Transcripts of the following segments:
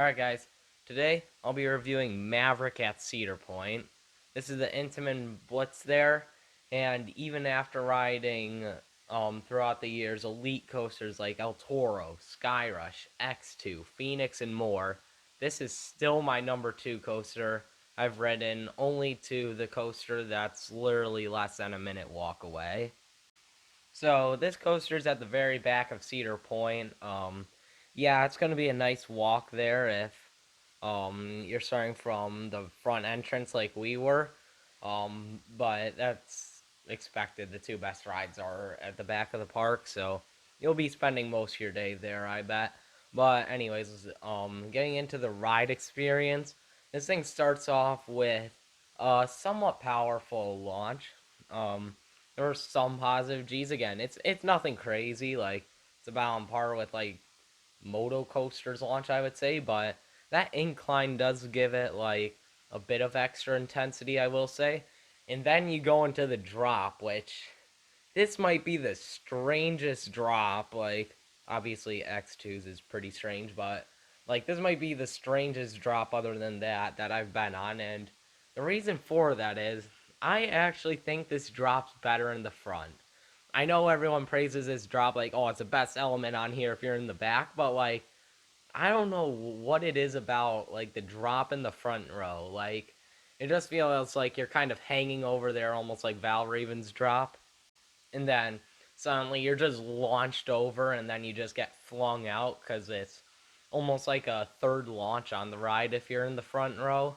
Alright guys, today I'll be reviewing Maverick at Cedar Point. This is the Intamin Blitz there, and even after riding throughout the years elite coasters like El Toro, Skyrush, X2, Phoenix, and more, this is still my number 2 coaster. I've ridden only to the coaster that's literally less than a minute walk away. So this coaster's at the very back of Cedar Point. Yeah, it's gonna be a nice walk there if you're starting from the front entrance like we were. But that's expected. The two best rides are at the back of the park, so you'll be spending most of your day there, I bet. But anyways, getting into the ride experience, this thing starts off with a somewhat powerful launch. There were some positive G's again. It's nothing crazy. Like it's about on par with like moto coasters launch, I would say. But that incline does give it like a bit of extra intensity, I will say. And then you go into the drop, which this might be the strangest drop. Like obviously X2's is pretty strange, but like this might be the strangest drop other than that I've been on. And the reason for that is I actually think this drops better in the front. I know everyone praises this drop like, oh, it's the best element on here if you're in the back, but like I don't know what it is about like the drop in the front row. Like it just feels like you're kind of hanging over there almost like Val Raven's drop. And then suddenly you're just launched over and then you just get flung out because it's almost like a third launch on the ride if you're in the front row.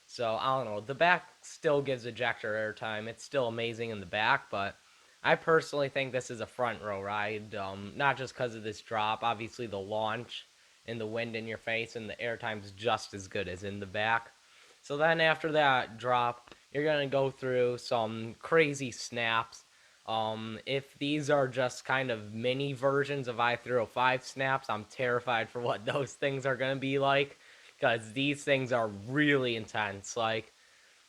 So I don't know. The back still gives ejector airtime. It's still amazing in the back, but I personally think this is a front row ride. Not just because of this drop. Obviously, the launch and the wind in your face and the airtime's just as good as in the back. So then after that drop, you're gonna go through some crazy snaps. If these are just kind of mini versions of I-305 snaps, I'm terrified for what those things are gonna be like because these things are really intense. Like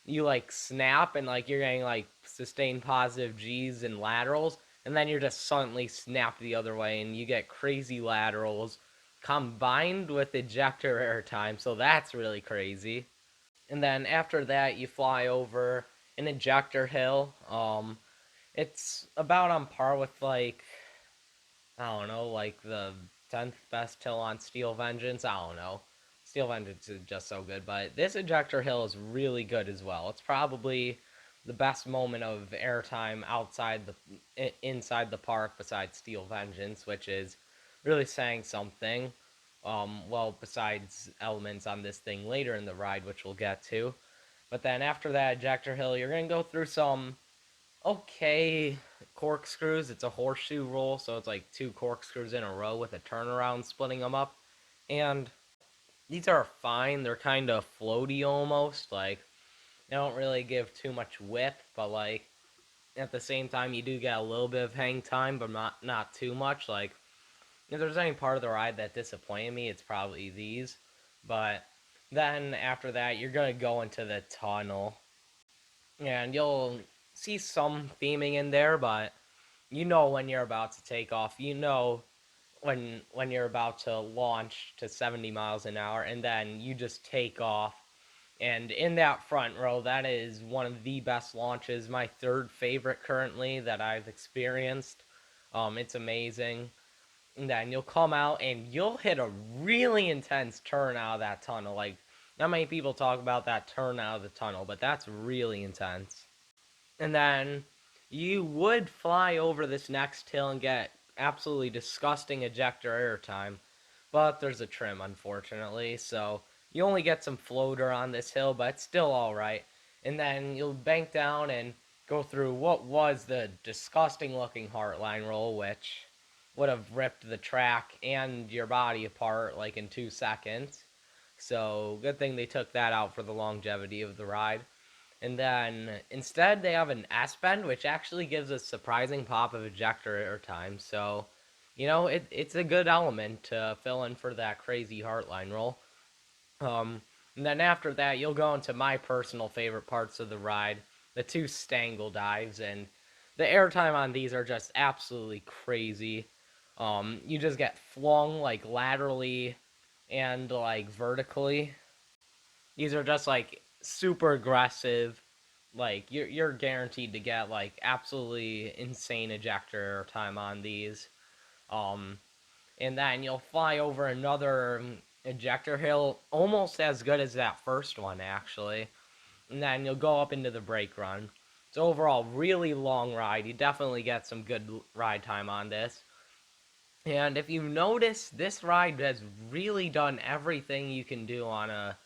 you like snap and like you're getting like sustained positive G's and laterals, and then you're just suddenly snapped the other way and you get crazy laterals combined with ejector airtime, so that's really crazy. And then after that you fly over an ejector hill. It's about on par with like I don't know, like the 10th best hill on Steel Vengeance. I don't know. Steel Vengeance is just so good, but this ejector hill is really good as well. It's probably the best moment of airtime outside the inside the park besides Steel Vengeance, which is really saying something. Well, besides elements on this thing later in the ride, which we'll get to. But then after that ejector hill, you're gonna go through some okay corkscrews. It's a horseshoe roll, so it's like two corkscrews in a row with a turnaround splitting them up. And these are fine. They're kind of floaty almost. Like, they don't really give too much width, but like, at the same time, you do get a little bit of hang time, but not too much. Like, if there's any part of the ride that disappointed me, it's probably these. But then after that, you're going to go into the tunnel. And you'll see some theming in there, but you know when you're about to take off. You know when you're about to launch to 70 miles an hour, and then you just take off. And in that front row, that is one of the best launches, my third favorite currently that I've experienced. It's amazing. And then you'll come out and you'll hit a really intense turn out of that tunnel. Like, not many people talk about that turn out of the tunnel, but that's really intense. And then you would fly over this next hill and get absolutely disgusting ejector airtime, but there's a trim, unfortunately, so you only get some floater on this hill, but it's still alright. And then you'll bank down and go through what was the disgusting looking Heartline roll, which would have ripped the track and your body apart like in 2 seconds. So good thing they took that out for the longevity of the ride. And then instead they have an S bend, which actually gives a surprising pop of ejector airtime. So, it's a good element to fill in for that crazy Heartline roll. And then after that, you'll go into my personal favorite parts of the ride, the two Stangle dives, and the airtime on these are just absolutely crazy. You just get flung like laterally and like vertically. These are just like super aggressive. Like you're guaranteed to get like absolutely insane ejector time on these. Um, and then you'll fly over another ejector hill, almost as good as that first one actually. And then you'll go up into the brake run. It's overall really long ride. You definitely get some good ride time on this. And if you notice, this ride has really done everything you can do on a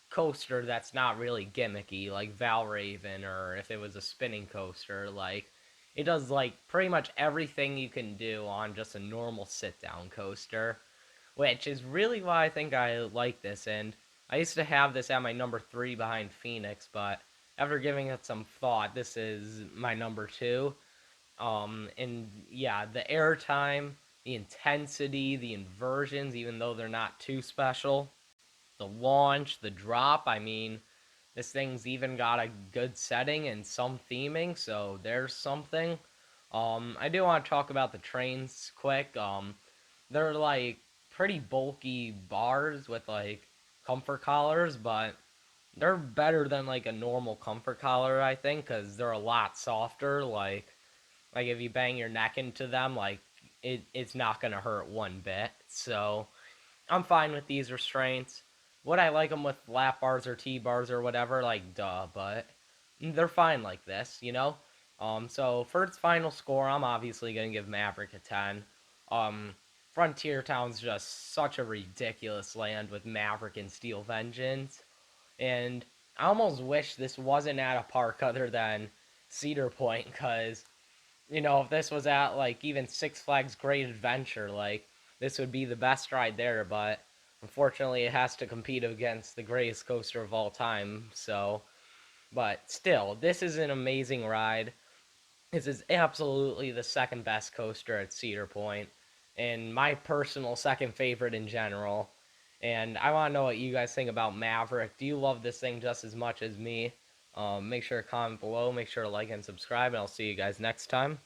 coaster that's not really gimmicky, like Valraven, or if it was a spinning coaster. Like, it does, like, pretty much everything you can do on just a normal sit down coaster, which is really why I think I like this. And I used to have this at my number 3 behind Phoenix, but after giving it some thought, this is my number 2. And yeah, the airtime, the intensity, the inversions, even though they're not too special, the launch, the drop. I mean, this thing's even got a good setting and some theming, so there's something. I do want to talk about the trains quick. They're like pretty bulky bars with like comfort collars, but they're better than like a normal comfort collar, I think, because they're a lot softer. Like if you bang your neck into them, like it's not gonna hurt one bit. So I'm fine with these restraints. Would I like them with lap bars or T bars or whatever? Like duh, but they're fine like this, you know. So for its final score, I'm obviously gonna give Maverick a 10. Um, Frontier Town's just such a ridiculous land with Maverick and Steel Vengeance, and I almost wish this wasn't at a park other than Cedar Point, because if this was at like even Six Flags Great Adventure, like this would be the best ride there, but unfortunately it has to compete against the greatest coaster of all time. So, but still, this is an amazing ride. This is absolutely the second best coaster at Cedar Point, and my personal second favorite in general. And I want to know what you guys think about Maverick. Do you love this thing just as much as me? Make sure to comment below, make sure to like and subscribe, and I'll see you guys next time.